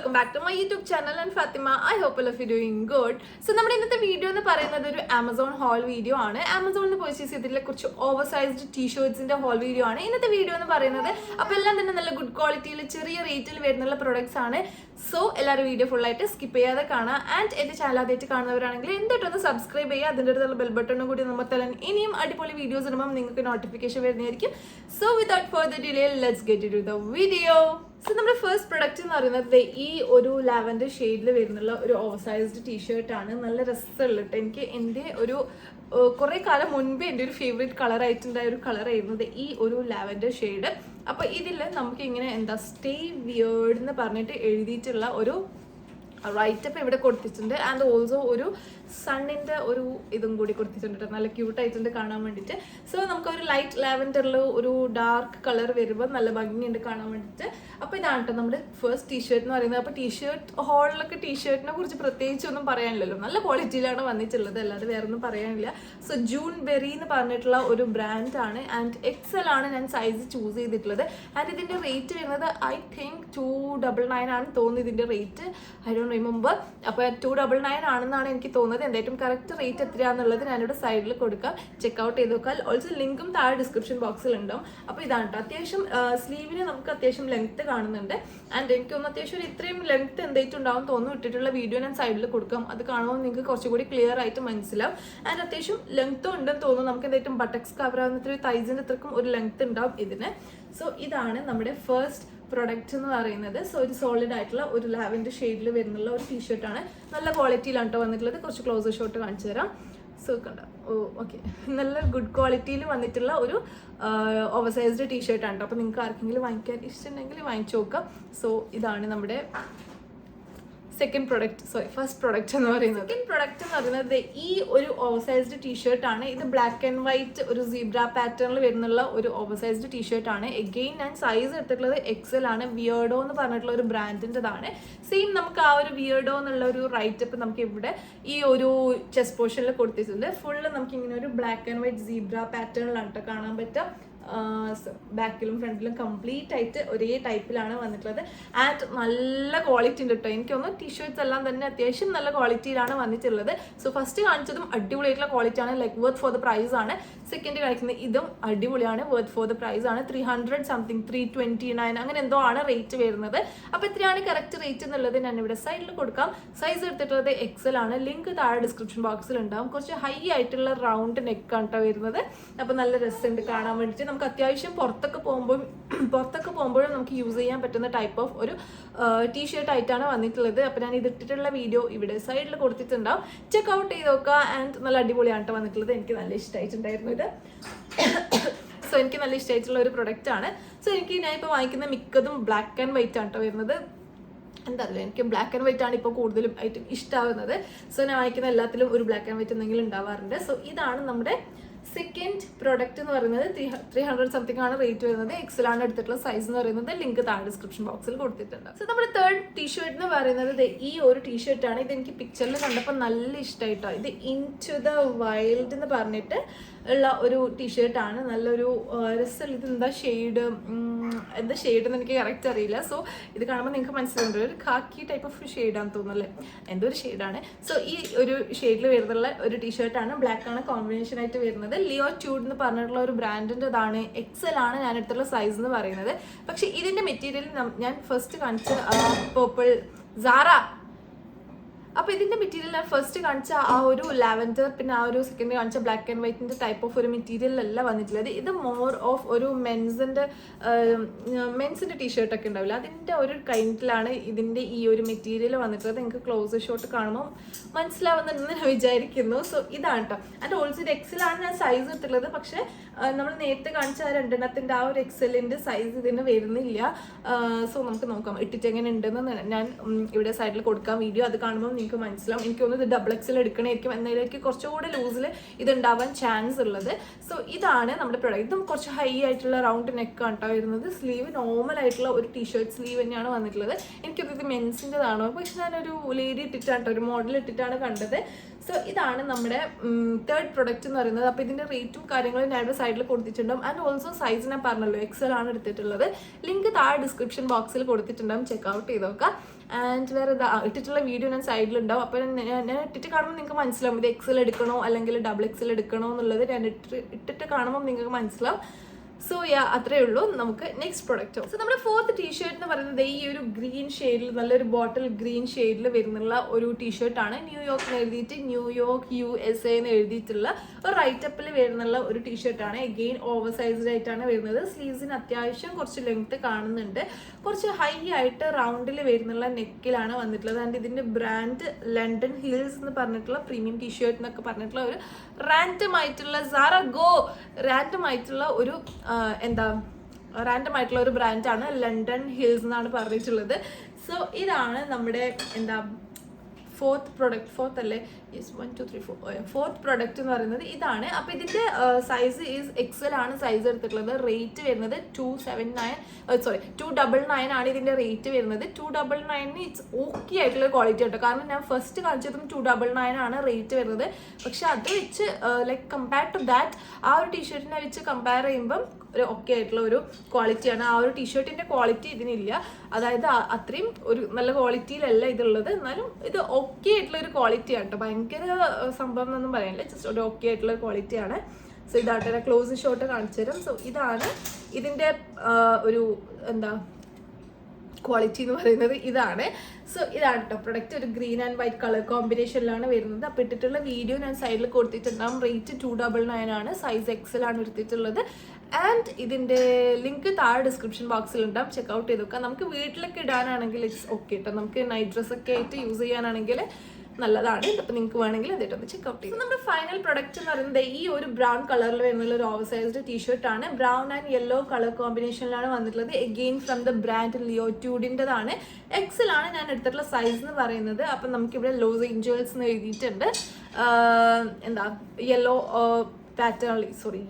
welcome back to my YouTube channel and Fatima. I hope all of you doing good. So നമ്മുടെ ഇന്നത്തെ video എന്ന് പറയുന്നത് ഒരു Amazon whole video ആണ്. ആമസോണിൽ പർച്ചേസ് ചെയ്തിട്ടുള്ള കുറച്ച് ഓവർ സൈസ്ഡ് ടീഷർട്സിന്റെ ഹോൾ വീഡിയോ ആണ് ഇന്നത്തെ വീഡിയോ എന്ന് പറയുന്നത്. അപ്പോൾ എല്ലാം തന്നെ നല്ല ഗുഡ് ക്വാളിറ്റിയിൽ ചെറിയ റേറ്റിൽ വരുന്ന പ്രൊഡക്ട്സ് ആണ്. സോ എല്ലാവരും വീഡിയോ ഫുൾ ആയിട്ട് സ്കിപ്പ് ചെയ്യാതെ കാണാം. ആൻഡ് എന്റെ ചാനൽ ആദ്യമായിട്ട് കാണുന്നവരാണെങ്കിൽ എന്തായിട്ടൊന്ന് സബ്സ്ക്രൈബ് ചെയ്യുക. അതിൻ്റെ അടുത്തുള്ള ബെൽ ബട്ടണും കൂടി നമ്മൾ തരാൻ ഇനിയും അടിപൊളി വീഡിയോസ് ഇടുമ്പോൾ നിങ്ങൾക്ക് നോട്ടിഫിക്കേഷൻ വരുന്നതായിരിക്കും. So without further delay let's get into the video. So നമ്മുടെ ഫസ്റ്റ് പ്രൊഡക്റ്റ് എന്ന് പറയുന്നത് ഈ ഒരു ലാവൻഡർ ഷെയ്ഡിൽ വരുന്നുള്ള ഒരു ഓവർ സൈസ്ഡ് ടീഷർട്ട് ആണ്. നല്ല രസമുള്ള എനിക്ക് എൻ്റെ ഒരു കുറെ കാലം മുൻപേ എൻ്റെ ഒരു ഫേവറേറ്റ് കളർ ആയിട്ടുണ്ടായ ഒരു കളർ ആയിരുന്നത് ഈ ഒരു ലാവൻഡർ ഷെയ്ഡ്. അപ്പൊ ഇതിൽ നമുക്ക് ഇങ്ങനെ എന്താ സ്റ്റേ വിയേർഡ് എന്ന് പറഞ്ഞിട്ട് എഴുതിയിട്ടുള്ള ഒരു റൈറ്റപ്പ് ഇവിടെ കൊടുത്തിട്ടുണ്ട്. ആൻഡ് ഓൾസോ ഒരു സണ്ണിന്റെ ഒരു ഇതും കൂടി കൊടുത്തിട്ടുണ്ട്. നല്ല ക്യൂട്ടായിട്ടുണ്ട് കാണാൻ വേണ്ടിയിട്ട്. സോ നമുക്ക് ഒരു ലൈറ്റ് ലാവൻഡറിൽ ഒരു ഡാർക്ക് കളർ വരുമ്പോൾ നല്ല ഭംഗിയുണ്ട് കാണാൻ വേണ്ടിയിട്ട്. അപ്പോൾ ഇതാണ് കേട്ടോ നമ്മുടെ ഫസ്റ്റ് ടീഷർട്ട് എന്ന് പറയുന്നത്. അപ്പോൾ ടീഷർട്ട് ഹോളിലൊക്കെ ടീഷർട്ടിനെ കുറിച്ച് പ്രത്യേകിച്ച് ഒന്നും പറയാനില്ലല്ലോ, നല്ല ക്വാളിറ്റിയിലാണ് വന്നിട്ടുള്ളത്, അല്ലാതെ വേറെ ഒന്നും പറയാനില്ല. സോ ജൂൺ ബെറി എന്ന് പറഞ്ഞിട്ടുള്ള ഒരു ബ്രാൻഡാണ്. ആൻഡ് എക്സൽ ആണ് ഞാൻ സൈസ് ചൂസ് ചെയ്തിട്ടുള്ളത്. ആൻഡ് ഇതിന്റെ റേറ്റ് വരുന്നത് ഐ തിങ്ക് 299 ആണ് തോന്നുന്നു ഇതിന്റെ റേറ്റ്. I don't remember. അപ്പോൾ 299 ആണെന്നാണ് എനിക്ക് തോന്നുന്നത്. എന്തായിട്ടും കറക്റ്റ് റേറ്റ് എത്രയാണെന്നുള്ളത് ഞാനിവിടെ സൈഡിൽ കൊടുക്കാം, ചെക്ക്ഔട്ട് ചെയ്ത് നോക്കാം. ഓൾസോ ലിങ്കും താഴെ ഡിസ്ക്രിപ്ഷൻ ബോക്സിൽ ഉണ്ടാവും. അപ്പോൾ ഇതാണ് കേട്ടോ. അത്യാവശ്യം സ്ലീവിന് നമുക്ക് അത്യാവശ്യം ലെങ്ത് കാണുന്നുണ്ട്. ആൻഡ് എനിക്കൊന്ന് അത്യാവശ്യം ഒരു ഇത്രയും ലെങ്ത് എന്തായിട്ടുണ്ടാവും തോന്നുന്നു. ഇട്ടിട്ടുള്ള വീഡിയോ ഞാൻ സൈഡിൽ കൊടുക്കാം, അത് കാണുമ്പോൾ നിങ്ങൾക്ക് കുറച്ചുകൂടി ക്ലിയർ ആയിട്ട് മനസ്സിലാവും. ആൻഡ് അത്യാവശ്യം ലെങ്ത്തും ഉണ്ടെന്ന് തോന്നുന്നു. നമുക്ക് എന്തായിട്ടും ബട്ടക്സ് കവർ ആവുന്ന തൈസിന്റെ അത്രക്കും ഒരു ലെങ്ത് ഉണ്ടാവും ഇതിന്. സോ ഇതാണ് നമ്മുടെ ഫസ്റ്റ് പ്രൊഡക്റ്റ് എന്ന് പറയുന്നത്. സോ ഒരു സോളിഡ് ആയിട്ടുള്ള ഒരു ലാവൻഡർ ഷെയ്ഡിൽ വരുന്നുള്ള ഒരു ടീഷർട്ടാണ്. നല്ല ക്വാളിറ്റിയിലാണ് കേട്ടോ വന്നിട്ടുള്ളത്. കുറച്ച് ക്ലോസർ ഷോട്ട് കാണിച്ചു തരാം. സോ കണ്ട ഓക്കെ, നല്ല ഗുഡ് ക്വാളിറ്റിയിൽ വന്നിട്ടുള്ള ഒരു ഓവർ സൈസ്ഡ് ടീഷർട്ടാണ് കേട്ടോ. അപ്പോൾ നിങ്ങൾക്ക് ആർക്കെങ്കിലും വാങ്ങിക്കാൻ ഇഷ്ടമുണ്ടെങ്കിൽ വാങ്ങിച്ചു നോക്കാം. സോ ഇതാണ് നമ്മുടെ ഫസ്റ്റ് പ്രൊഡക്റ്റ് എന്ന് പറയുന്നത്. സെക്കൻഡ് പ്രൊഡക്റ്റ് എന്ന് പറയുന്നത് ഈ ഒരു ഓവർ സൈസ്ഡ് ടീഷർട്ട് ആണ്. ഇത് ബ്ലാക്ക് ആൻഡ് വൈറ്റ് ഒരു സീബ്ര പാറ്റേണിൽ വരുന്നുള്ള ഒരു ഓവർ സൈസ്ഡ് ടീഷർട്ട് ആണ്. എഗെയിൻ ഞാൻ സൈസ് എടുത്തിട്ടുള്ളത് എക്സൽ ആണ്. വിയേർഡോ എന്ന് പറഞ്ഞിട്ടുള്ള ഒരു ബ്രാൻഡിൻ്റെതാണ്. സെയിം നമുക്ക് ആ ഒരു വിയേർഡോ എന്നുള്ള ഒരു റൈറ്റപ്പ് നമുക്ക് ഇവിടെ ഈ ഒരു ചെസ്റ്റ് പോർഷനിൽ കൊടുത്തിട്ടുണ്ട്. ഫുള്ള് നമുക്ക് ഇങ്ങനെ ഒരു ബ്ലാക്ക് ആൻഡ് വൈറ്റ് സീബ്ര പാറ്റേണിലാണ് കേട്ടോ കാണാൻ പറ്റുക. ബാക്കിലും ഫ്രണ്ടിലും കംപ്ലീറ്റ് ആയിട്ട് ഒരേ ടൈപ്പിലാണ് വന്നിട്ടുള്ളത്. ആൻഡ് നല്ല ക്വാളിറ്റി ഉണ്ട് കേട്ടോ. എനിക്കൊന്ന് ടീഷർട്ട്സ് എല്ലാം തന്നെ അത്യാവശ്യം നല്ല ക്വാളിറ്റിയിലാണ് വന്നിട്ടുള്ളത്. സോ ഫസ്റ്റ് കാണിച്ചതും അടിപൊളിയായിട്ടുള്ള ക്വാളിറ്റിയാണ്, like worth for the price ആണ്. സെക്കൻഡ് കാണിക്കുന്നത് ഇതും അടിപൊളിയാണ്, വർത്ത് ഫോർ ദ പ്രൈസ് ആണ്. 300 സംതിങ് 329 അങ്ങനെ എന്തോ ആണ് റേറ്റ് വരുന്നത്. അപ്പോൾ എത്രയാണ് കറക്റ്റ് റേറ്റ് എന്നുള്ളത് ഞാൻ ഇവിടെ സൈഡിൽ കൊടുക്കാം. സൈസ് എടുത്തിട്ടുള്ളത് എക്സൽ ആണ്. ലിങ്ക് താഴെ ഡിസ്ക്രിപ്ഷൻ ബോക്സിൽ ഉണ്ടാവും. കുറച്ച് ഹൈ ആയിട്ടുള്ള റൗണ്ട് നെക്കാണ് കേട്ടോ വരുന്നത്. അപ്പോൾ നല്ല രസമുണ്ട് കാണാൻ വേണ്ടിയിട്ട്. നമുക്ക് അത്യാവശ്യം പുറത്തൊക്കെ പോകുമ്പോഴും നമുക്ക് യൂസ് ചെയ്യാൻ പറ്റുന്ന ടൈപ്പ് ഓഫ് ഒരു ടീഷർട്ട് ആയിട്ടാണ് വന്നിട്ടുള്ളത്. അപ്പോൾ ഞാൻ ഇതിട്ടിട്ടുള്ള വീഡിയോ ഇവിടെ സൈഡിൽ കൊടുത്തിട്ടുണ്ടാവും, ചെക്ക്ഔട്ട് ചെയ്ത് നോക്കുക. ആൻഡ് നല്ല അടിപൊളിയാണ് വന്നിട്ടുള്ളത്. എനിക്ക് നല്ല ഇഷ്ടമായിട്ടുണ്ടായിരുന്നു ഇത്. സോ എനിക്ക് നല്ല ഇഷ്ടമായിട്ടുള്ള ഒരു പ്രൊഡക്റ്റ് ആണ്. സോ എനിക്ക് ഞാൻ ഇപ്പോൾ വാങ്ങിക്കുന്ന മിക്കതും ബ്ലാക്ക് ആൻഡ് വൈറ്റ് ആണ് കേട്ടോ വരുന്നത്. എന്താ പറയുക, എനിക്ക് ബ്ലാക്ക് ആൻഡ് വൈറ്റ് ആണ് ഇപ്പോൾ കൂടുതലും ആയിട്ട് ഇഷ്ടമാവുന്നത്. സോ ഞാൻ വാങ്ങിക്കുന്ന എല്ലാത്തിലും ഒരു ബ്ലാക്ക് ആൻഡ് വൈറ്റ് എന്തെങ്കിലും ഉണ്ടാവാറുണ്ട്. സോ ഇതാണ് നമ്മുടെ സെക്കൻഡ് പ്രൊഡക്റ്റ് എന്ന് പറയുന്നത്. 300 സംതിങ് ആണ് റേറ്റ് വരുന്നത്. എക്സൽ ആണ് എടുത്തിട്ടുള്ള സൈസ് എന്ന് പറയുന്നത്. ലിങ്ക് താഴെ ഡിസ്ക്രിപ്ഷൻ ബോക്സിൽ കൊടുത്തിട്ടുണ്ട്. സോ നമ്മുടെ തേർഡ് ടീഷർട്ട് എന്ന് പറയുന്നത് ഈ ഒരു ടീഷർട്ടാണ്. ഇത് എനിക്ക് പിക്ചറിൽ കണ്ടപ്പോൾ നല്ല ഇഷ്ടമായിട്ടോ. ഇത് ഇൻ ടു ദ വൈൽഡ് എന്ന് പറഞ്ഞിട്ട് ഉള്ള ഒരു ടീഷർട്ടാണ്. നല്ലൊരു രസമുള്ള ഇത് എന്താ ഷെയ്ഡ് എന്ന് എനിക്ക് കറക്റ്റ് അറിയില്ല. സോ ഇത് കാണുമ്പോൾ നിങ്ങൾക്ക് മനസ്സിലുണ്ട് ഒരു ഖാക്കി ടൈപ്പ് ഓഫ് ഷെയ്ഡാണെന്ന് തോന്നുന്നല്ലേ, എന്തോ ഒരു ഷെയ്ഡാണ്. സോ ഈ ഒരു ഷെയ്ഡിൽ വരുന്നുള്ള ഒരു ടീഷർട്ടാണ്. ബ്ലാക്ക് ആണ് കോമ്പിനേഷൻ ആയിട്ട് വരുന്നത്. ലിയോ ട്യൂഡ് എന്ന് പറഞ്ഞിട്ടുള്ള ഒരു ബ്രാൻഡിൻ്റെതാണ്. എക്സൽ ആണ് ഞാൻ എടുത്തുള്ള സൈസ് എന്ന് പറയുന്നത്. പക്ഷെ ഇതിന്റെ മെറ്റീരിയൽ ഞാൻ ഫസ്റ്റ് കാണിച്ച പേർപ്പിൾ സാറ. അപ്പോൾ ഇതിന്റെ മെറ്റീരിയൽ ഞാൻ ഫസ്റ്റ് കാണിച്ച ആ ഒരു ലാവൻഡർ, പിന്നെ ആ ഒരു സെക്കൻഡ് കാണിച്ച ബ്ലാക്ക് ആൻഡ് വൈറ്റിന്റെ ടൈപ്പ് ഓഫ് ഒരു മെറ്റീരിയൽ അല്ല വന്നിട്ടുള്ളത്. ഇത് മോർ ഓഫ് ഒരു മെൻസിന്റെ ടീഷർട്ട് ഒക്കെ ഉണ്ടാവില്ല, അതിന്റെ ഒരു കൈൻഡിലാണ് ഇതിന്റെ ഈ ഒരു മെറ്റീരിയൽ വന്നിട്ടുള്ളത്. നിങ്ങൾക്ക് ക്ലോസ് ഷോട്ട് കാണുമ്പോൾ മനസ്സിലാവുന്നുണ്ടെന്ന് ഞാൻ വിചാരിക്കുന്നു. സോ ഇതാണ് കേട്ടോ. ആൻഡ് ഓൾസോ ഇത് എക്സലാണ് ഞാൻ സൈസ് എടുത്തിട്ടുള്ളത്. പക്ഷെ നമ്മൾ നേരത്തെ കാണിച്ച രണ്ടെണ്ണത്തിന്റെ ആ ഒരു എക്സലിന്റെ സൈസ് ഇതിന് വരുന്നില്ല. സോ നമുക്ക് നോക്കാം ഇട്ടിട്ട് എങ്ങനെ ഉണ്ടെന്ന് ഞാൻ ഇവിടെ സൈഡിൽ കൊടുക്കാം വീഡിയോ. അത് കാണുമ്പോൾ നിങ്ങൾക്ക് മനസ്സിലാവും. എനിക്ക് തോന്നുന്നു ഇത് ഡബിൾ എക്സൽ എടുക്കണമായിരിക്കും, എന്നായിരിക്കും കുറച്ചുകൂടെ ലൂസിൽ ഇത് ഉണ്ടാവാൻ ചാൻസ് ഉള്ളത്. സോ ഇതാണ് നമ്മുടെ പ്രൊഡക്റ്റ്. ഇതും കുറച്ച് ഹൈ ആയിട്ടുള്ള റൗണ്ട് നെക്കാണ് കേട്ടോ വരുന്നത്. സ്ലീവ് നോർമൽ ആയിട്ടുള്ള ഒരു ടീഷർട്ട് സ്ലീവ് തന്നെയാണ് വന്നിട്ടുള്ളത്. എനിക്കത് മെൻസിൻ്റെതാണോ, പക്ഷെ ഞാനൊരു ലേഡി ഇട്ടിട്ടാണ് കേട്ടോ, ഒരു മോഡൽ ഇട്ടിട്ടാണ് കണ്ടത്. സോ ഇതാണ് നമ്മുടെ തേർഡ് പ്രൊഡക്റ്റ് എന്ന് പറയുന്നത്. അപ്പോൾ ഇതിൻ്റെ റേറ്റും കാര്യങ്ങളും ഞാൻ സൈഡിൽ കൊടുത്തിട്ടുണ്ടാവും. ആൻഡ് ഓൾസോ സൈസ് ഞാൻ പറഞ്ഞല്ലോ XL ആണ് എടുത്തിട്ടുള്ളത്. ലിങ്ക് താഴെ ഡിസ്ക്രിപ്ഷൻ ബോക്സിൽ കൊടുത്തിട്ടുണ്ടാവും, ചെക്കൗട്ട് ചെയ്ത് നോക്കാം. ആൻഡ് വേറെ ഇട്ടിട്ടുള്ള വീഡിയോ ഞാൻ സൈഡിലുണ്ടാവും. അപ്പോൾ ഞാൻ ഇട്ടിട്ട് കാണുമ്പോൾ നിങ്ങൾക്ക് മനസ്സിലാവും ഇത് XL എടുക്കണോ അല്ലെങ്കിൽ XXL എടുക്കണോ എന്നുള്ളത്. ഞാൻ ഇട്ടിട്ട് കാണുമ്പോൾ നിങ്ങൾക്ക് മനസ്സിലാവും. സോ അത്രേ ഉള്ളൂ. നമുക്ക് നെക്സ്റ്റ് പ്രൊഡക്റ്റ്. സോ നമ്മുടെ ഫോർത്ത് ടീഷർട്ട് എന്ന് പറയുന്നത് ഈ ഒരു ഗ്രീൻ ഷെയ്ഡിൽ, നല്ലൊരു ബോട്ടിൽ ഗ്രീൻ ഷെയ്ഡിൽ വരുന്നുള്ള ഒരു ടീഷർട്ടാണ്. ന്യൂയോർക്ക് എഴുതിയിട്ട് ന്യൂയോർക്ക് USA എന്ന് എഴുതിയിട്ടുള്ള ഒരു റൈറ്റപ്പിൽ വരുന്നുള്ള ഒരു ടീഷർട്ടാണ്. എഗെയിൻ ഓവർ സൈസ്ഡ് ആയിട്ടാണ് വരുന്നത്. സ്ലീവ്സിന് അത്യാവശ്യം കുറച്ച് ലെങ്ത് കാണുന്നുണ്ട്. കുറച്ച് ഹൈ ആയിട്ട് റൗണ്ടിൽ വരുന്നുള്ള നെക്കിലാണ് വന്നിട്ടുള്ളത്. ആൻഡ് ഇതിന്റെ ബ്രാൻഡ് ലണ്ടൻ ഹിൽസ് എന്ന് പറഞ്ഞിട്ടുള്ള പ്രീമിയം ടീഷർട്ട് എന്നൊക്കെ പറഞ്ഞിട്ടുള്ള ഒരു റാൻഡം ആയിട്ടുള്ള റാൻഡം ആയിട്ടുള്ള ഒരു റാൻഡം ആയിട്ടുള്ള ഒരു ബ്രാൻഡാണ് ലണ്ടൻ ഹിൽസ് എന്നാണ് പറഞ്ഞിട്ടുള്ളത്. സോ ഇതാണ് നമ്മുടെ ഫോർത്ത് പ്രൊഡക്റ്റ് എന്ന് പറയുന്നത് ഇതാണ്. അപ്പോൾ ഇതിന്റെ സൈസ് ഈസ് XL ആണ് സൈസ് എടുത്തിട്ടുള്ളത്. റേറ്റ് വരുന്നത് 299 ആണ് ഇതിന്റെ റേറ്റ് വരുന്നത്. 299 ഇറ്റ്സ് ഓക്കെ ആയിട്ടുള്ള ക്വാളിറ്റി കേട്ടോ. കാരണം ഞാൻ ഫസ്റ്റ് കാണിച്ചതും 299 ആണ് റേറ്റ് വരുന്നത്. പക്ഷെ അത് വെച്ച് ലൈക്ക് കമ്പയർ ടു ദാറ്റ് ആ ഒരു ടീഷർട്ടിനെ വെച്ച് കമ്പയർ ചെയ്യുമ്പം ഒരു ഓക്കെ ആയിട്ടുള്ള ഒരു ക്വാളിറ്റിയാണ്. ആ ഒരു ടീഷർട്ടിന്റെ ക്വാളിറ്റി ഇതിനില്ല. അതായത് അത്രയും ഒരു നല്ല ക്വാളിറ്റിയിലല്ല ഇതുള്ളത്. എന്നാലും ഇത് ഓക്കെ ആയിട്ടുള്ള ഒരു ക്വാളിറ്റിയാണ് കേട്ടോ. ഭയങ്കര സംഭവം എന്നൊന്നും പറയാനില്ല, ജസ്റ്റ് ഒരു ഓക്കെ ആയിട്ടുള്ള ക്വാളിറ്റിയാണ്. സോ ഇതാട്ടെ ക്ലോസ് ഷോട്ട് കാണിച്ചു തരാം. സോ ഇതാണ് ഇതിന്റെ ഒരു ക്വാളിറ്റി എന്ന് പറയുന്നത് ഇതാണ്. സോ ഇതാണ് കേട്ടോ പ്രൊഡക്റ്റ്. ഒരു ഗ്രീൻ ആൻഡ് വൈറ്റ് കളർ കോമ്പിനേഷനിലാണ് വരുന്നത്. അപ്പോൾ ഇട്ടിട്ടുള്ള വീഡിയോ ഞാൻ സൈഡിൽ കൊടുത്തിട്ടുണ്ടാകും. റേറ്റ് 299 ആണ്. സൈസ് XL ആണ് എടുത്തിട്ടുള്ളത്. ആൻഡ് ഇതിന്റെ ലിങ്ക് താഴെ ഡിസ്ക്രിപ്ഷൻ ബോക്സിൽ ഉണ്ടാവും, ചെക്കൗട്ട് ചെയ്ത് നോക്കാം. നമുക്ക് വീട്ടിലൊക്കെ ഇടാനാണെങ്കിൽ ഇറ്റ്സ് ഓക്കെ കേട്ടോ. നമുക്ക് നൈറ്റ് ഡ്രസ്സൊക്കെ ആയിട്ട് യൂസ് ചെയ്യാനാണെങ്കിൽ നല്ലതാണ്. അപ്പോൾ നിങ്ങൾക്ക് വേണമെങ്കിൽ അതായിട്ടൊന്ന് ചെക്കൗട്ട് ചെയ്യും. നമ്മുടെ ഫൈനൽ പ്രൊഡക്റ്റ് എന്ന് പറയുന്നത് ഈ ഒരു ബ്രൗൺ കളറിൽ വരുന്ന ഒരു ഓവർ സൈസ്ഡ് ടീഷർട്ടാണ്. ബ്രൗൺ ആൻഡ് യെല്ലോ കളർ കോമ്പിനേഷനിലാണ് വന്നിട്ടുള്ളത്. എഗെയിൻ ഫ്രം ദ ബ്രാൻഡ് ലിയോട്യൂഡിൻ്റെതാണ്. XL ആണ് ഞാൻ എടുത്തിട്ടുള്ള സൈസ് എന്ന് പറയുന്നത്. അപ്പം നമുക്കിവിടെ ലോസ് ഏഞ്ചൽസ് എന്ന് എഴുതിയിട്ടുണ്ട്. യെല്ലോ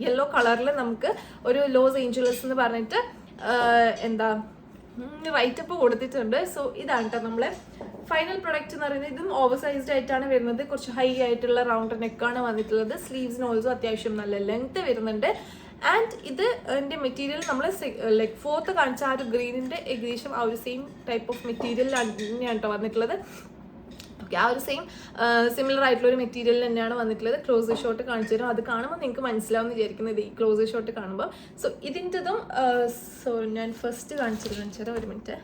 യെല്ലോ കളറിൽ നമുക്ക് ഒരു ലോസ് ഏഞ്ചൽസ് എന്ന് പറഞ്ഞിട്ട് റൈറ്റപ്പ് കൊടുത്തിട്ടുണ്ട്. സോ ഇതാണ് കേട്ടോ നമ്മളെ ഫൈനൽ പ്രൊഡക്റ്റ് എന്ന് പറയുന്നത്. ഇതും ഓവർ സൈസ്ഡ് ആയിട്ടാണ് വരുന്നത്. കുറച്ച് ഹൈ ആയിട്ടുള്ള റൗണ്ട് നെക്കാണ് വന്നിട്ടുള്ളത്. സ്ലീവ്സിന് ഓൾസോ അത്യാവശ്യം നല്ല ലെങ്ത് വരുന്നുണ്ട്. ആൻഡ് ഇത് എൻ്റെ മെറ്റീരിയൽ നമ്മൾ ലൈക്ക് ഫോർത്ത് കാണിച്ച ആ ഒരു ഗ്രീനിൻ്റെ ഏകദേശം ആ ഒരു സെയിം ടൈപ്പ് ഓഫ് മെറ്റീരിയലാണ് കേട്ടോ വന്നിട്ടുള്ളത്. ഓക്കെ, ആ ഒരു സെയിം സിമിലർ ആയിട്ടുള്ള ഒരു മെറ്റീരിയൽ തന്നെയാണ് വന്നിട്ടുള്ളത്. ക്ലോസ് ഷോട്ട് കാണിച്ചു തരും. അത് കാണുമ്പോൾ നിങ്ങൾക്ക് മനസ്സിലാവുമെന്ന് വിചാരിക്കുന്നത് ഈ ക്ലോസ് ഷോട്ട് കാണുമ്പോൾ. സോ ഇതിൻ്റെതും ഞാൻ ഫസ്റ്റ് കാണിച്ചു തരാം. ഒരു മിനിറ്റ്.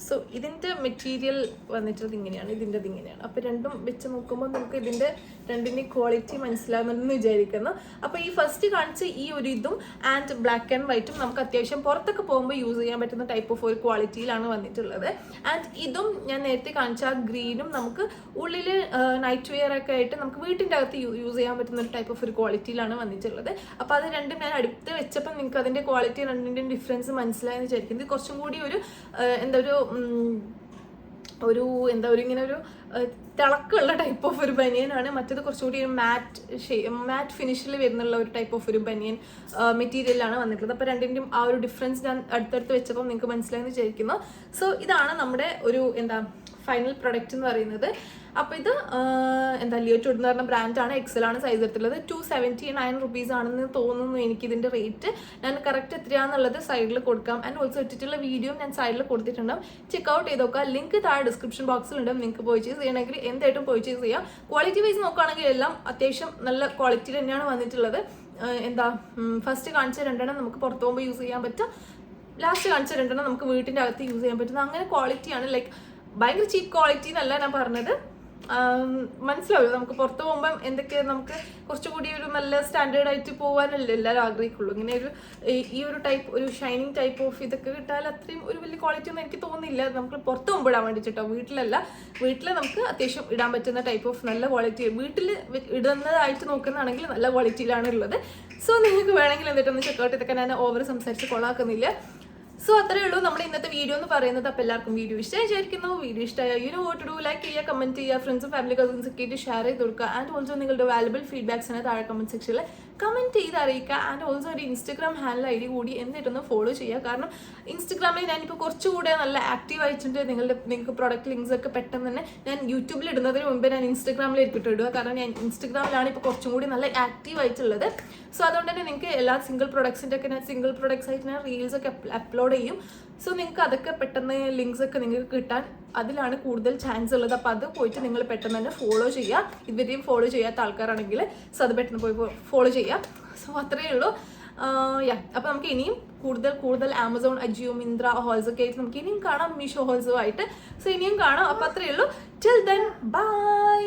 സോ ഇതിൻ്റെ മെറ്റീരിയൽ വന്നിട്ടത് ഇങ്ങനെയാണ്, ഇതിൻ്റെത് ഇങ്ങനെയാണ്. അപ്പോൾ രണ്ടും വെച്ച് നോക്കുമ്പോൾ നമുക്ക് ഇതിൻ്റെ രണ്ടിൻ്റെ ക്വാളിറ്റി മനസ്സിലാവുന്നുണ്ടെന്ന് വിചാരിക്കുന്നു. അപ്പോൾ ഈ ഫസ്റ്റ് കാണിച്ച ഈ ഒരു ഇതും ആൻഡ് ബ്ലാക്ക് ആൻഡ് വൈറ്റും നമുക്ക് അത്യാവശ്യം പുറത്തൊക്കെ പോകുമ്പോൾ യൂസ് ചെയ്യാൻ പറ്റുന്ന ടൈപ്പ് ഓഫ് ഒരു ക്വാളിറ്റിയിലാണ് വന്നിട്ടുള്ളത്. ആൻഡ് ഇതും ഞാൻ നേരത്തെ കാണിച്ച ആ ഗ്രീനും നമുക്ക് ഉള്ളിൽ നൈറ്റ് വെയർ ഒക്കെ ആയിട്ട് നമുക്ക് വീട്ടിൻ്റെ അകത്ത് യൂസ് ചെയ്യാൻ പറ്റുന്ന ഒരു ടൈപ്പ് ഓഫ് ഒരു ക്വാളിറ്റിയിലാണ് വന്നിട്ടുള്ളത്. അപ്പോൾ അത് രണ്ടും ഞാൻ അടുത്ത് വെച്ചപ്പോൾ നിങ്ങൾക്ക് അതിൻ്റെ ക്വാളിറ്റി രണ്ടിൻ്റെയും ഡിഫറൻസ് മനസ്സിലായെന്ന് വിചാരിക്കുന്നത്. കുറച്ചും കൂടി ഇങ്ങനെ ഒരു തിളക്കമുള്ള ടൈപ്പ് ഓഫ് ഒരു ബനിയനാണ്. മറ്റേത് കുറച്ചുകൂടി ഒരു മാറ്റ് ഫിനിഷിൽ വരുന്നുള്ള ഒരു ടൈപ്പ് ഓഫ് ഒരു ബനിയൻ മെറ്റീരിയലാണ് വന്നിട്ടുള്ളത്. അപ്പോൾ രണ്ടിൻ്റെയും ആ ഒരു ഡിഫറൻസ് ഞാൻ അടുത്തടുത്ത് വെച്ചപ്പോൾ നിങ്ങൾക്ക് മനസ്സിലായെന്ന് വിചാരിക്കുന്നു. സോ ഇതാണ് നമ്മുടെ ഒരു ഫൈനൽ പ്രൊഡക്റ്റ് എന്ന് പറയുന്നത്. അപ്പോൾ ഇത് ലിയോട്യൂഡ് എന്ന് പറഞ്ഞ ബ്രാൻഡാണ്. XL ആണ് സൈസ് എടുത്തുള്ളത്. 279 റുപ്പീസ് ആണെന്ന് തോന്നുന്നു എനിക്കിതിൻ്റെ റേറ്റ്. ഞാൻ കറക്റ്റ് എത്രയാണെന്നുള്ളത് സൈഡിൽ കൊടുക്കാം. ആൻഡ് ഓൾസോ ഇട്ടിട്ടുള്ള വീഡിയോ ഞാൻ സൈഡിൽ കൊടുത്തിട്ടുണ്ടാവും, ചെക്കൗട്ട് ചെയ്ത് നോക്കാം. ലിങ്ക് താഴെ ഡിസ്ക്രിപ്ഷൻ ബോക്സിലുണ്ടാവും. നിങ്ങൾക്ക് പർച്ചേസ് ചെയ്യണമെങ്കിൽ എന്തായിട്ടും പർച്ചേസ് ചെയ്യാം. ക്വാളിറ്റി വൈസ് നോക്കുകയാണെങ്കിൽ എല്ലാം അത്യാവശ്യം നല്ല ക്വാളിറ്റി തന്നെയാണ് വന്നിട്ടുള്ളത്. ഫസ്റ്റ് കാണിച്ച രണ്ടെണ്ണം നമുക്ക് പുറത്ത് പോകുമ്പോൾ യൂസ് ചെയ്യാൻ പറ്റും. ലാസ്റ്റ് കാണിച്ച രണ്ടെണ്ണം നമുക്ക് വീട്ടിൻ്റെ അകത്ത് യൂസ് ചെയ്യാൻ പറ്റുന്ന അങ്ങനെ ക്വാളിറ്റിയാണ്. ലൈക്ക് ഭയങ്കര ചീപ്പ് ക്വാളിറ്റി എന്നല്ല ഞാൻ പറഞ്ഞത്, മനസ്സിലാവുമല്ലോ. നമുക്ക് പുറത്ത് പോകുമ്പം എന്തൊക്കെയാണ് നമുക്ക് കുറച്ചുകൂടി ഒരു നല്ല സ്റ്റാൻഡേർഡ് ആയിട്ട് പോകാനല്ലേ എല്ലാവരും ആഗ്രഹിക്കുള്ളൂ. ഇങ്ങനെ ഈ ഒരു ടൈപ്പ് ഒരു ഷൈനിങ് ടൈപ്പ് ഓഫ് ഇതൊക്കെ കിട്ടാൻ അത്രയും ഒരു വലിയ ക്വാളിറ്റി ഒന്നും എനിക്ക് തോന്നുന്നില്ല. നമുക്ക് പുറത്ത് പോകുമ്പോൾ ഇടാൻ വേണ്ടിയിട്ടോ, വീട്ടിൽ നമുക്ക് അത്യാവശ്യം ഇടാൻ പറ്റുന്ന ടൈപ്പ് ഓഫ് നല്ല ക്വാളിറ്റി, വീട്ടിൽ ഇടുന്നതായിട്ട് നോക്കുന്നതാണെങ്കിൽ നല്ല ക്വാളിറ്റിയിലാണ് ഉള്ളത്. സോ നിങ്ങൾക്ക് വേണമെങ്കിൽ എന്നിട്ടൊന്ന് ചെക്കൗട്ട് ഇതൊക്കെ ഞാൻ ഓവർ സംസാരിച്ച് കൊള്ളാക്കുന്നില്ല. സോ അത്രയേ ഉള്ളൂ നമ്മുടെ ഇന്നത്തെ വീഡിയോ എന്ന് പറയുന്നത്. അപ്പോൾ എല്ലാവർക്കും വീഡിയോ ഇഷ്ടമായി വിചാരിക്കുന്നു. വീഡിയോ ഇഷ്ടമായ വോട്ട് ഡു ലൈക്ക് ചെയ്യുക, കമന്റ് ചെയ്യുക, ഫ്രണ്ട്സും ഫാമിലി കസിൻസ് ഒക്കെ ആയിട്ട് ഷെയർ ചെയ്ത് കൊടുക്കുക. ആൻഡ് ഓൾസോ നിങ്ങളുടെ വാല്യുബിൾ ഫീഡ്ബാക്സിനെ താഴെ കമന്റ് സെക്ഷനിൽ കമൻറ്റ് ചെയ്ത് അറിയിക്കുക. ആൻഡ് ഓൾസോ ഒരു ഇൻസ്റ്റഗ്രാം ഹാൻഡിൽ ID കൂടി എന്നിട്ടൊന്ന് ഫോളോ ചെയ്യുക. കാരണം ഇൻസ്റ്റഗ്രാമിൽ ഞാനിപ്പോൾ കുറച്ചുകൂടെ നല്ല ആക്റ്റീവ് ആയിട്ടുണ്ട്. നിങ്ങൾക്ക് പ്രൊഡക്റ്റ് ലിങ്ക്സ് ഒക്കെ പെട്ടെന്ന് തന്നെ ഞാൻ യൂട്യൂബിൽ ഇടുന്നതിന് മുമ്പ് ഞാൻ ഇൻസ്റ്റഗ്രാമിൽ ഇടുക. കാരണം ഞാൻ ഇൻസ്റ്റഗ്രാമിലാണ് ഇപ്പോൾ കുറച്ചും കൂടി നല്ല ആക്റ്റീവ് ആയിട്ടുള്ളത്. സോ അതുകൊണ്ട് തന്നെ നിങ്ങൾക്ക് എല്ലാ സിംഗിൾ പ്രൊഡക്ട്സിൻ്റെ ഒക്കെ ഞാൻ സിംഗിൾ പ്രൊഡക്ട്സ് ആയിട്ട് ഞാൻ റീൽസ് ഒക്കെ അപ്ലോഡ് ചെയ്യും. സോ നിങ്ങൾക്ക് അതൊക്കെ പെട്ടെന്ന് ലിങ്ക്സ് ഒക്കെ നിങ്ങൾക്ക് കിട്ടാൻ അതിലാണ് കൂടുതൽ ചാൻസ് ഉള്ളത്. അപ്പോൾ അത് പോയിട്ട് നിങ്ങൾ പെട്ടെന്ന് തന്നെ ഫോളോ ചെയ്യുക. ഇതുവരെയും ഫോളോ ചെയ്യാത്ത ആൾക്കാരാണെങ്കിൽ സോ അത് പെട്ടെന്ന് പോയി ഫോളോ ചെയ്യുക. സോ അത്രയേ ഉള്ളൂ. അപ്പോൾ നമുക്ക് ഇനിയും കൂടുതൽ ആമസോൺ, അജിയോ, മിന്ത്ര ഹോൾസ് ഒക്കെ ആയിട്ട് നമുക്ക് ഇനിയും കാണാം. മീഷോ ഹോൾസും ആയിട്ട്. സോ ഇനിയും കാണാം. അപ്പോൾ അത്രയേ ഉള്ളൂ. Till then bye.